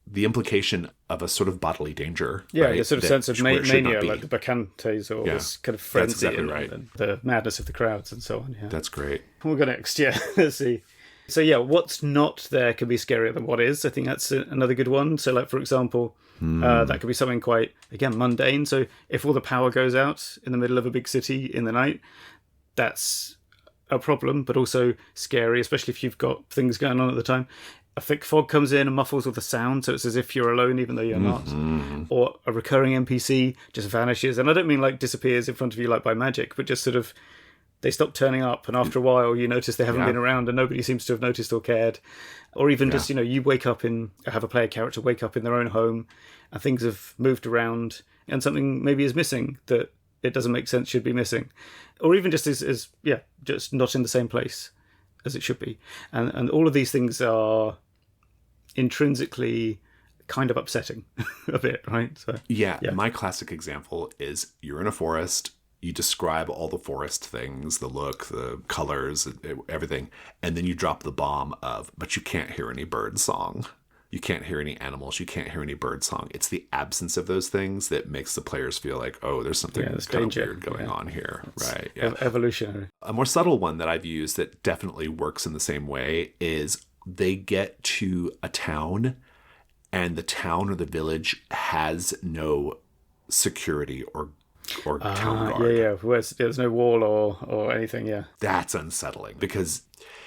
the implication of a sort of bodily danger. Yeah, right? the sort of sense of mania, like the Bacchantes, or this kind of frenzy, exactly right. and the madness of the crowds and so on. Yeah. That's great. We'll go next, yeah. Let's see. So yeah, what's not there can be scarier than what is. I think that's another good one. So like, for example, that could be something quite, again, mundane. So if all the power goes out in the middle of a big city in the night, that's a problem, but also scary, especially if you've got things going on at the time. A thick fog comes in and muffles all the sound, so it's as if you're alone even though you're not. Or a recurring NPC just vanishes. And I don't mean like disappears in front of you like by magic, but just sort of they stop turning up, and after a while you notice they haven't been around and nobody seems to have noticed or cared. Or even just, you wake up have a player character wake up in their own home and things have moved around and something maybe is missing that it doesn't make sense should be missing. Or even just is just not in the same place as it should be. And all of these things are intrinsically kind of upsetting a bit, right? So my classic example is you're in a forest, you describe all the forest things, the look, the colors, everything, and then you drop the bomb of, but you can't hear any bird song. You can't hear any animals. You can't hear any bird song. It's the absence of those things that makes the players feel like, oh, there's something kind of weird going on here. Right. Yeah. Evolutionary. A more subtle one that I've used that definitely works in the same way is they get to a town and the town or the village has no security or town guard. Yeah. There's no wall or anything, yeah. That's unsettling because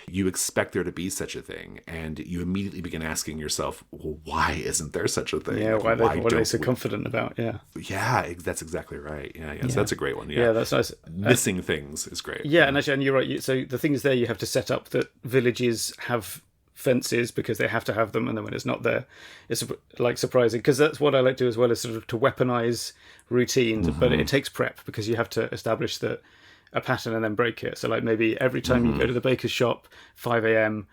you expect there to be such a thing, and you immediately begin asking yourself, well, why isn't there such a thing? Yeah, what are they so confident about? Yeah. Yeah, that's exactly right. Yeah. So that's a great one. Yeah, that's nice. Missing things is great. Yeah, and you're right. So the thing is there, you have to set up that villages have fences because they have to have them, and then when it's not there, it's like surprising, because that's what I like to do as well, is sort of to weaponize routines, but it takes prep because you have to establish that a pattern and then break it. So like maybe every time you go to the baker's shop, 5 a.m,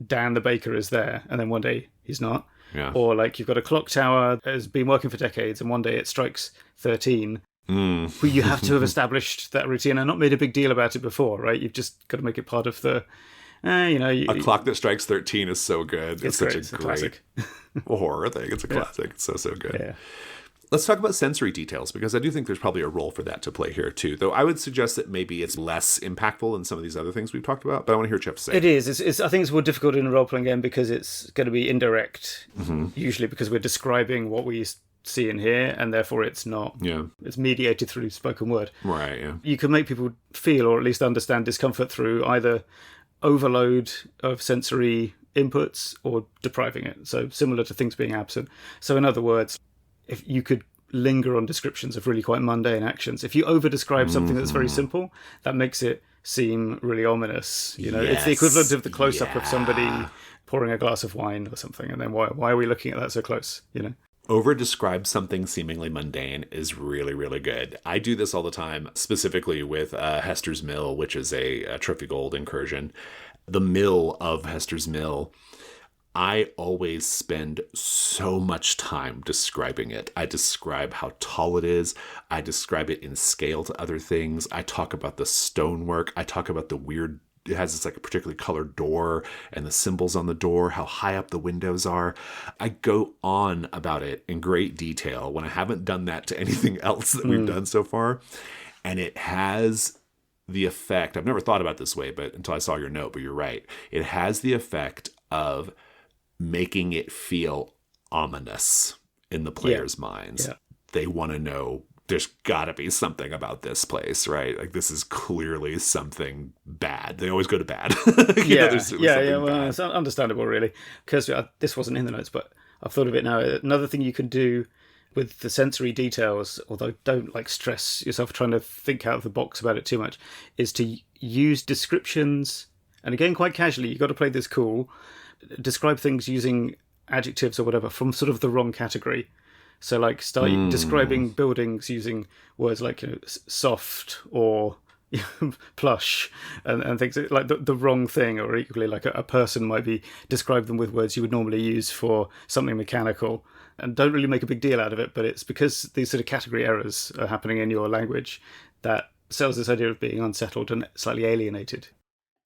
Dan the baker is there, and then one day he's not. Yeah. Or like you've got a clock tower that has been working for decades, and one day it strikes 13. But you have to have established that routine and not made a big deal about it before, right? You've just got to make it part of the a clock that strikes 13 is so good. It's such great. a great horror thing. It's a classic. It's so good. Yeah. Let's talk about sensory details, because I do think there's probably a role for that to play here too. Though I would suggest that maybe it's less impactful than some of these other things we've talked about. But I want to hear what you have to say. It is. I think it's more difficult in a role-playing game because it's going to be indirect, usually because we're describing what we see and hear, and therefore it's not. Yeah. It's mediated through spoken word. Right. Yeah. You can make people feel, or at least understand, discomfort through either overload of sensory inputs or depriving it. So similar to things being absent. So in other words, if you could linger on descriptions of really quite mundane actions, if you over describe something that's very simple, that makes it seem really ominous. It's the equivalent of the close up of somebody pouring a glass of wine or something, and then why are we looking at that so close? Over describe something seemingly mundane is really, really good. I do this all the time, specifically with Hester's Mill, which is a Trophy Gold incursion. The mill of Hester's Mill, I always spend so much time describing it. I describe how tall it is. I describe it in scale to other things. I talk about the stonework. I talk about the weird, it has this like a particularly colored door and the symbols on the door, how high up the windows are. I go on about it in great detail when I haven't done that to anything else that we've done so far. And it has the effect, I've never thought about it this way, but until I saw your note, but you're right. It has the effect of making it feel ominous in the players' minds. Yeah. They want to know there's got to be something about this place, right? Like, this is clearly something bad. They always go to bad. Well, it's understandable, really, because this wasn't in the notes, but I've thought of it now. Another thing you can do with the sensory details, although don't like stress yourself trying to think out of the box about it too much, is to use descriptions, and again, quite casually, you've got to play this cool, describe things using adjectives or whatever from sort of the wrong category. So like start describing buildings using words like soft or plush and things like the wrong thing, or equally like a person might be describe them with words you would normally use for something mechanical, and don't really make a big deal out of it, but it's because these sort of category errors are happening in your language that sells this idea of being unsettled and slightly alienated.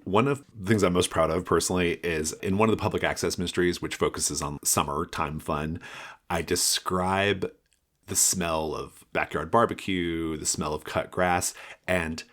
One of the things I'm most proud of personally is in one of the public access mysteries, which focuses on summertime fun, I describe the smell of backyard barbecue, the smell of cut grass, and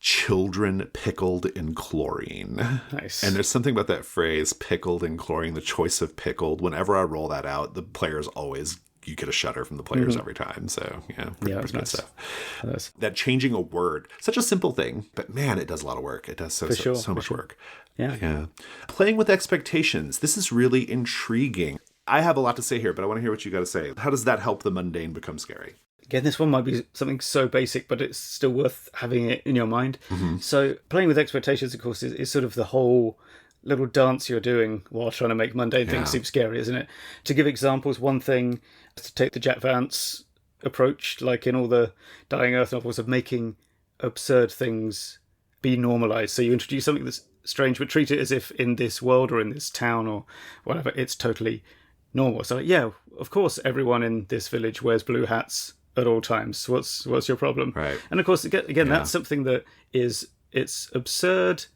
children pickled in chlorine. Nice. And there's something about that phrase, pickled in chlorine, the choice of pickled. Whenever I roll that out, the players always, you get a shudder from the players every time. So pretty good nice stuff. That changing a word, such a simple thing, but man, it does a lot of work. It does so much work. Yeah. Playing with expectations. This is really intriguing. I have a lot to say here, but I want to hear what you got to say. How does that help the mundane become scary? Again, this one might be something so basic, but it's still worth having it in your mind. So playing with expectations, of course, is sort of the whole little dance you're doing while trying to make mundane things seem scary, isn't it? To give examples, one thing is to take the Jack Vance approach, like in all the Dying Earth novels, of making absurd things be normalized. So you introduce something that's strange, but treat it as if in this world or in this town or whatever, it's totally normal. So yeah, of course, everyone in this village wears blue hats at all times. What's your problem? Right. And of course, again, that's something that it's absurd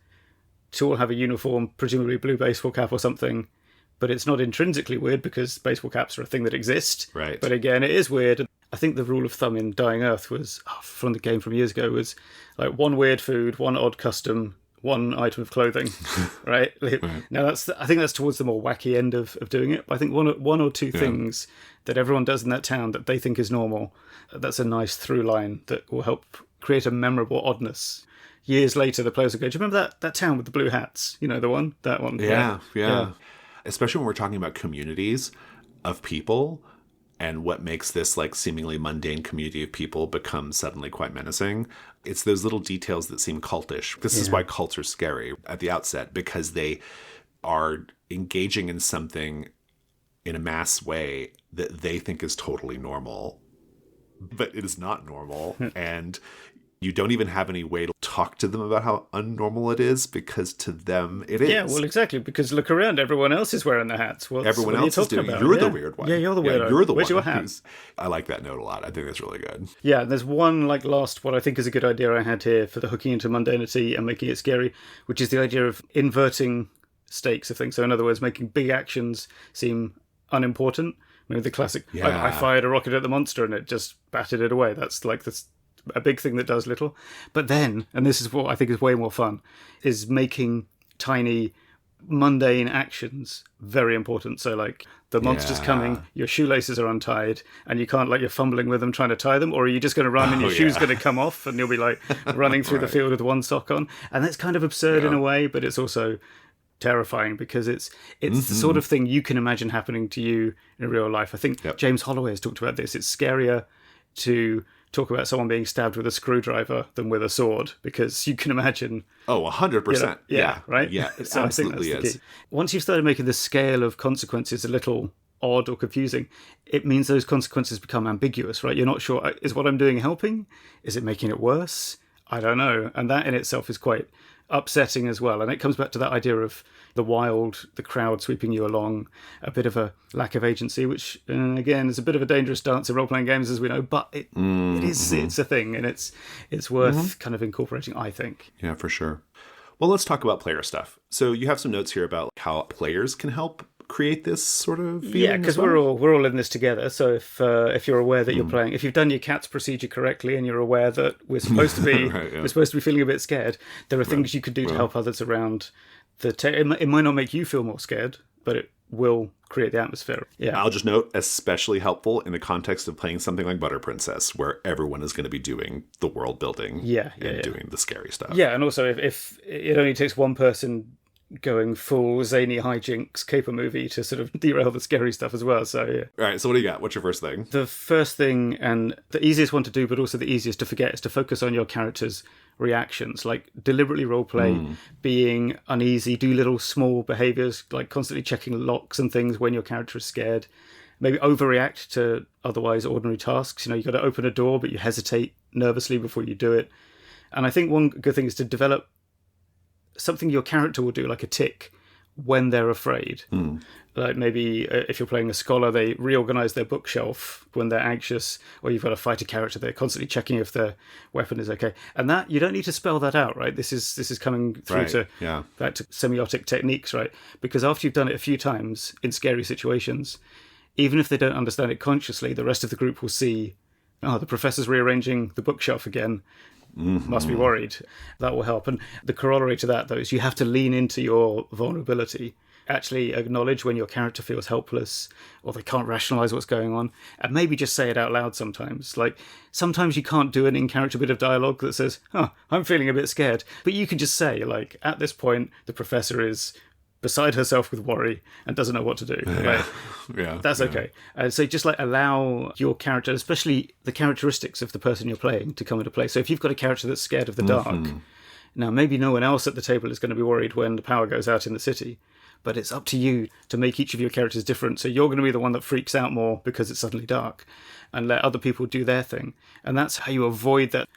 to all have a uniform, presumably blue baseball cap or something, but it's not intrinsically weird because baseball caps are a thing that exist. Right. But again, it is weird. I think the rule of thumb in Dying Earth was, from the game from years ago, was like one weird food, one odd custom, one item of clothing, right? Now I think that's towards the more wacky end of doing it. But I think one or two things that everyone does in that town that they think is normal, that's a nice through line that will help create a memorable oddness. Years later, the players will go, do you remember that town with the blue hats? You know, the one? That one. Yeah. Especially when we're talking about communities of people and what makes this like seemingly mundane community of people become suddenly quite menacing. It's those little details that seem cultish. This is why cults are scary at the outset, because they are engaging in something in a mass way that they think is totally normal, but it is not normal. And you don't even have any way to talk to them about how unnormal it is, because to them it is. Yeah, well, exactly, because look around, everyone else is wearing the hats. Everyone else is doing it. You're the weird one. Yeah, you're the weirdo. You're the Where's one. Your hat? I like that note a lot. I think that's really good. Yeah, and there's one last, what I think is a good idea I had here for the hooking into mundanity and making it scary, which is the idea of inverting stakes of things. So in other words, making big actions seem unimportant. I mean, the classic, I fired a rocket at the monster and it just battered it away. That's like a big thing that does little. But then, and this is what I think is way more fun, is making tiny mundane actions very important. So like the monster's coming, your shoelaces are untied and you can't, like, you're fumbling with them trying to tie them, or are you just going to run and your shoe's going to come off and you'll be like running through the field with one sock on. And that's kind of absurd in a way, but it's also terrifying because it's the sort of thing you can imagine happening to you in real life. I think James Holloway has talked about this. It's scarier to talk about someone being stabbed with a screwdriver than with a sword, because you can imagine. Oh, 100%. Yeah, right? Yeah, it So absolutely I think that's is. the key. Once you've started making the scale of consequences a little odd or confusing, it means those consequences become ambiguous, right? You're not sure, is what I'm doing helping? Is it making it worse? I don't know. And that in itself is quite upsetting as well. And it comes back to that idea of the wild, the crowd sweeping you along, a bit of a lack of agency, which again is a bit of a dangerous dance in role-playing games, as we know, but it's a thing, and it's worth kind of incorporating, I think. Yeah, for sure. Well, let's talk about player stuff. So you have some notes here about how players can help create this sort of feeling. Yeah, because we're all in this together. So if you're aware that you're playing, if you've done your CATS procedure correctly, and you're aware that we're supposed to be we're supposed to be feeling a bit scared, there are things you could do to help others around the. It might not make you feel more scared, but it will create the atmosphere. Yeah, I'll just note, especially helpful in the context of playing something like Butter Princess, where everyone is going to be doing the world building, and doing the scary stuff. Yeah, and also if it only takes one person going full zany hijinks caper movie to sort of derail the scary stuff as well. So yeah. All right, so what do you got? What's your first thing? The first thing, and the easiest one to do, but also the easiest to forget, is to focus on your character's reactions. Like deliberately roleplay, being uneasy, do little small behaviors like constantly checking locks and things when your character is scared. Maybe overreact to otherwise ordinary tasks. You know, you got to open a door, but you hesitate nervously before you do it. And I think one good thing is to develop something your character will do, like a tick, when they're afraid. Like maybe if you're playing a scholar, they reorganize their bookshelf when they're anxious, or you've got to fight a character, they're constantly checking if their weapon is okay. And that, you don't need to spell that out, right? This is coming through back to semiotic techniques, right? Because after you've done it a few times in scary situations, even if they don't understand it consciously, the rest of the group will see, the professor's rearranging the bookshelf again. Must be worried. That will help. And the corollary to that, though, is you have to lean into your vulnerability. Actually acknowledge when your character feels helpless or they can't rationalize what's going on, and maybe just say it out loud sometimes. Like, sometimes you can't do an in-character bit of dialogue that says, I'm feeling a bit scared. But you can just say, like, at this point, the professor is beside herself with worry and doesn't know what to do. Right? That's okay. So just like allow your character, especially the characteristics of the person you're playing, to come into play. So if you've got a character that's scared of the dark, now maybe no one else at the table is going to be worried when the power goes out in the city, but it's up to you to make each of your characters different. So you're going to be the one that freaks out more because it's suddenly dark, and let other people do their thing. And that's how you avoid that.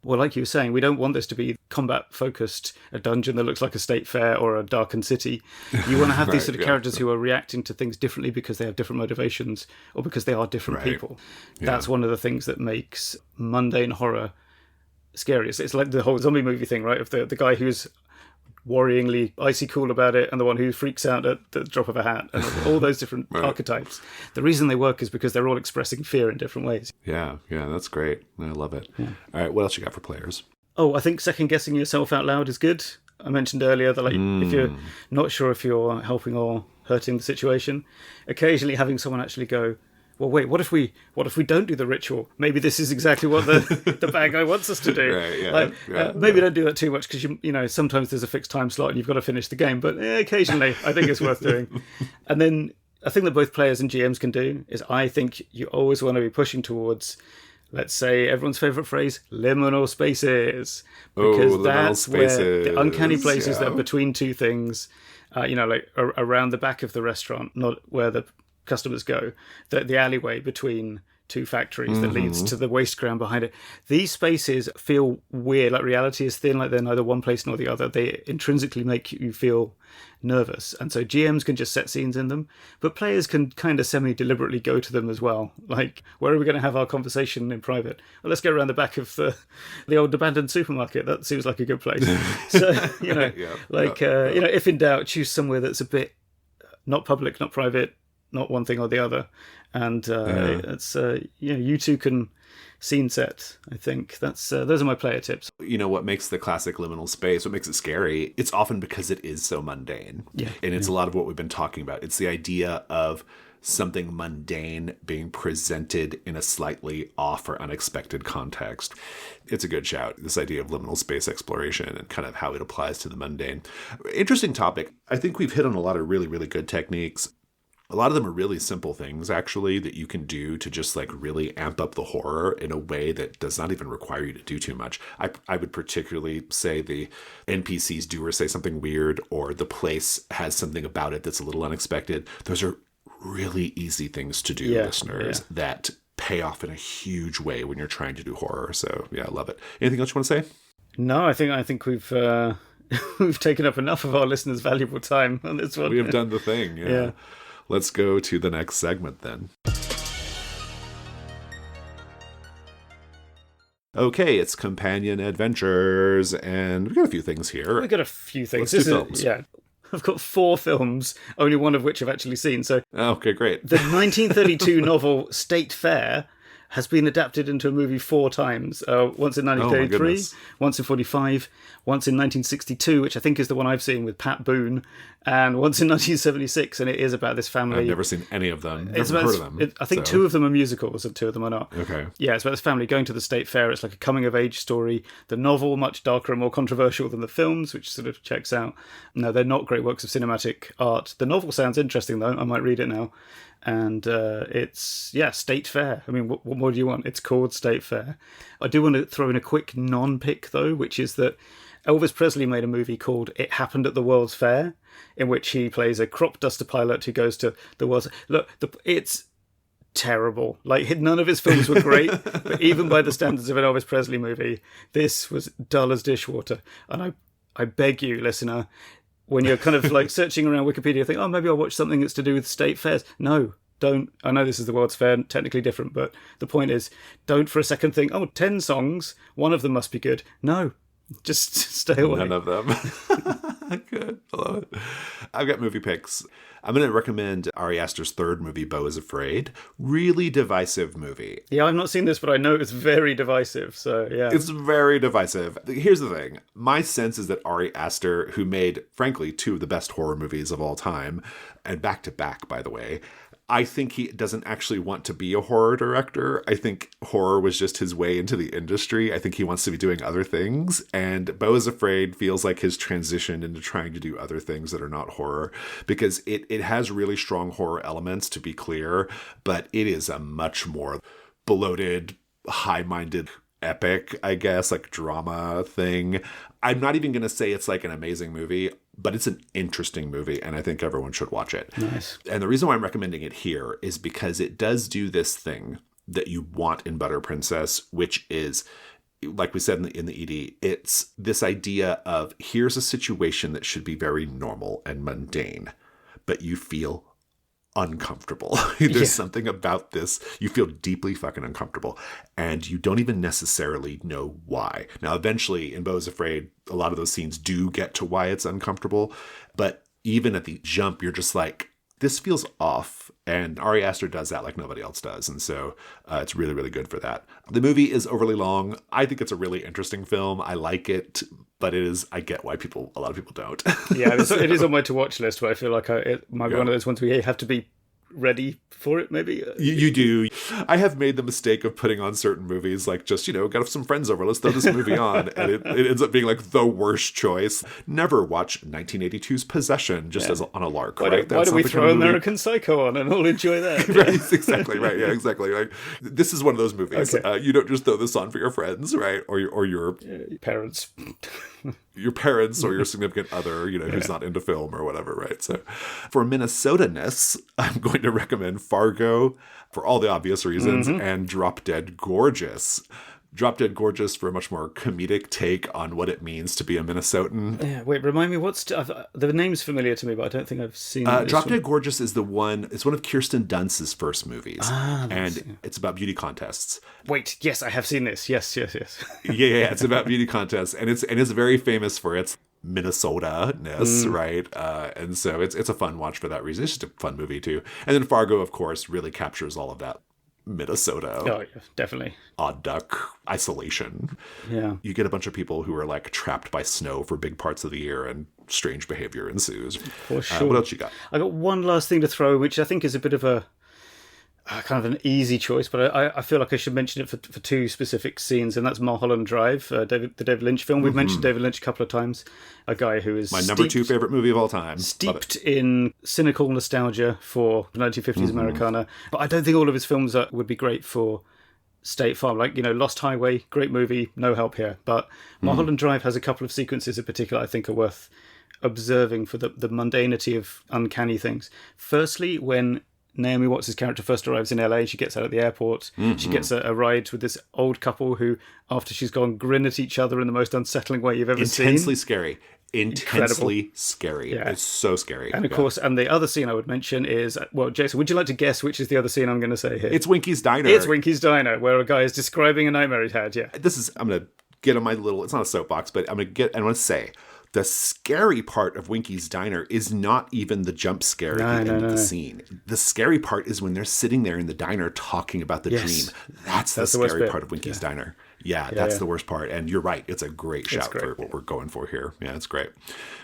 Well, like you were saying, we don't want this to be combat-focused, a dungeon that looks like a state fair or a darkened city. You want to have these sort of characters who are reacting to things differently because they have different motivations or because they are different people. That's one of the things that makes mundane horror scary. It's like the whole zombie movie thing, right? Of the guy who's worryingly icy cool about it and the one who freaks out at the drop of a hat, and all those different archetypes. The reason they work is because they're all expressing fear in different ways. Yeah, that's great. I love it. All right, what else you got for players? I think second guessing yourself out loud is good. I mentioned earlier, that like if you're not sure if you're helping or hurting the situation, occasionally having someone actually go, well, wait, what if we don't do the ritual? Maybe this is exactly what the bad guy wants us to do. Right, yeah, maybe don't do that too much, because you know sometimes there's a fixed time slot and you've got to finish the game. But occasionally, I think it's worth doing. And then a thing that both players and GMs can do is, I think you always want to be pushing towards, let's say, everyone's favourite phrase, liminal spaces. Because that's where the uncanny places that are between two things, like around the back of the restaurant, not where the customers go, the alleyway between two factories that leads to the waste ground behind it. These spaces feel weird, like reality is thin, like they're neither one place nor the other. They intrinsically make you feel nervous. And so GMs can just set scenes in them, but players can kind of semi-deliberately go to them as well. Like, where are we going to have our conversation in private? Well, let's go around the back of the old abandoned supermarket. That seems like a good place. So, if in doubt, choose somewhere that's a bit not public, not private, not one thing or the other. And it's you two can scene set. I think those are my player tips. You know what makes the classic liminal space, what makes it scary, it's often because it is so mundane. Yeah. And it's a lot of what we've been talking about. It's the idea of something mundane being presented in a slightly off or unexpected context. It's a good shout, this idea of liminal space exploration and kind of how it applies to the mundane. Interesting topic. I think we've hit on a lot of really, really good techniques. A lot of them are really simple things, actually, that you can do to just like really amp up the horror in a way that does not even require you to do too much. I would particularly say the NPCs do or say something weird, or the place has something about it that's a little unexpected. Those are really easy things to do, listeners, that pay off in a huge way when you're trying to do horror. So yeah, I love it. Anything else you want to say? No, I think we've we've taken up enough of our listeners' valuable time on this one. We have done the thing. Yeah. Let's go to the next segment then. Okay, it's companion adventures, and we've got a few things here. We've got a few things. Let's do films. I've got 4 films, only one of which I've actually seen. So, okay, great. The 1932 novel State Fair has been adapted into a movie 4 times. Once in 1933, once in 45, once in 1962, which I think is the one I've seen with Pat Boone, and once in 1976, and it is about this family. I've never seen any of them. Never heard of them. I think 2 of them are musicals and 2 of them are not. Okay. Yeah, it's about this family going to the State Fair. It's like a coming-of-age story. The novel, much darker and more controversial than the films, which sort of checks out. No, they're not great works of cinematic art. The novel sounds interesting, though. I might read it now. And it's, State Fair. I mean, what more do you want? It's called State Fair. I do want to throw in a quick non-pick, though, which is that Elvis Presley made a movie called It Happened at the World's Fair, in which he plays a crop duster pilot who goes to the world's... Look, it's terrible. Like, none of his films were great, but even by the standards of an Elvis Presley movie, this was dull as dishwater. And I beg you, listener, when you're kind of like searching around Wikipedia, think, maybe I'll watch something that's to do with state fairs. No, don't. I know this is the World's Fair, technically different, but the point is, don't for a second think, 10 songs, one of them must be good. No, just stay away. None of them. Good. I love it. I've got movie picks. I'm going to recommend Ari Aster's 3rd movie, Beau is Afraid. Really divisive movie. Yeah, I've not seen this, but I know it's very divisive. So, yeah. It's very divisive. Here's the thing. My sense is that Ari Aster, who made, frankly, 2 of the best horror movies of all time, and back to back, by the way, I think he doesn't actually want to be a horror director. I think horror was just his way into the industry. I think he wants to be doing other things. And Beau is Afraid feels like his transition into trying to do other things that are not horror, because it has really strong horror elements, to be clear, but it is a much more bloated, high-minded epic, I guess, like drama thing. I'm not even going to say it's like an amazing movie, but it's an interesting movie, and I think everyone should watch it. Nice. And the reason why I'm recommending it here is because it does do this thing that you want in Butter Princess, which is, like we said in the ED, it's this idea of here's a situation that should be very normal and mundane, but you feel uncomfortable. There's something about this. You feel deeply fucking uncomfortable, and you don't even necessarily know why. Now, eventually in Beau is Afraid, a lot of those scenes do get to why it's uncomfortable, but even at the jump, you're just like, this feels off. And Ari Aster does that like nobody else does. And so it's really, really good for that. The movie is overly long. I think it's a really interesting film. I like it, but I get why a lot of people don't. Yeah, it is on my to-watch list, but I feel like it might be one of those ones where you have to be ready for it, maybe. You do. I have made the mistake of putting on certain movies, like just, got some friends over, let's throw this movie on. And it ends up being like the worst choice. Never watch 1982's Possession just as on a lark, right? Why do we throw American Psycho on and all enjoy that? Right, exactly, right. Yeah, exactly. Right. This is one of those movies. Okay. You don't just throw this on for your friends, right? Or your parents. Your parents or your significant other, who's not into film or whatever, right? So for Minnesota-ness, I'm going to recommend Fargo for all the obvious reasons and Drop Dead Gorgeous. Drop Dead Gorgeous for a much more comedic take on what it means to be a Minnesotan. Yeah, wait, remind me, the name's familiar to me, but I don't think I've seen it. Drop Dead Gorgeous is it's one of Kirsten Dunst's first movies. And it's about beauty contests. Wait, yes, I have seen this. Yes. Yeah, it's about beauty contests. And it's very famous for its Minnesota-ness, right? And so it's a fun watch for that reason. It's just a fun movie too. And then Fargo, of course, really captures all of that Minnesota. Oh, yeah, definitely. Odd duck isolation. Yeah. You get a bunch of people who are like trapped by snow for big parts of the year and strange behavior ensues. For sure. What else you got? I got one last thing to throw, which I think is a bit of a kind of an easy choice, but I feel like I should mention it for two specific scenes, and that's Mulholland Drive, the David Lynch film. We've mentioned David Lynch a couple of times. A guy who is my number 2 favorite movie of all time. Steeped in cynical nostalgia for 1950s Americana, but I don't think all of his films would be great for State Farm. Like, Lost Highway, great movie, no help here. But Mulholland Drive has a couple of sequences in particular I think are worth observing for the mundanity of uncanny things. Firstly, when Naomi Watts' character first arrives in LA, she gets out at the airport. She gets a ride with this old couple who, after she's gone, grin at each other in the most unsettling way you've ever seen. Intensely scary. Intensely scary. Yeah. It's so scary. And of course, and the other scene I would mention is, well, Jason, would you like to guess which is the other scene I'm going to say here? It's Winky's Diner. It's Winky's Diner, where a guy is describing a nightmare he's had, yeah. I'm going to get on my it's not a soapbox, but I want to say, the scary part of Winky's Diner is not even the jump scare at the end of the scene. The scary part is when they're sitting there in the diner talking about the dream. That's the scary part of Winky's Diner. Yeah, that's the worst part. And you're right. It's a great shout for what we're going for here. Yeah, it's great.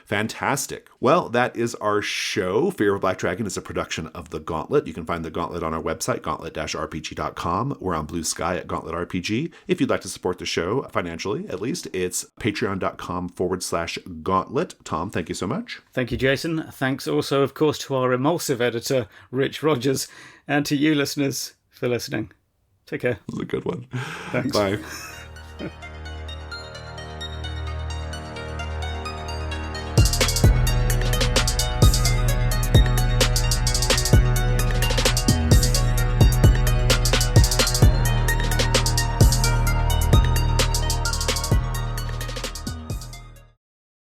Fantastic. Well, that is our show. Fear of a Black Dragon is a production of The Gauntlet. You can find The Gauntlet on our website, gauntlet-rpg.com. We're on Blue Sky at Gauntlet RPG. If you'd like to support the show, financially at least, it's patreon.com/gauntlet. Tom, thank you so much. Thank you, Jason. Thanks also, of course, to our Emulsive editor, Rich Rogers, and to you listeners for listening. Take care. That was a good one. Thanks. Bye.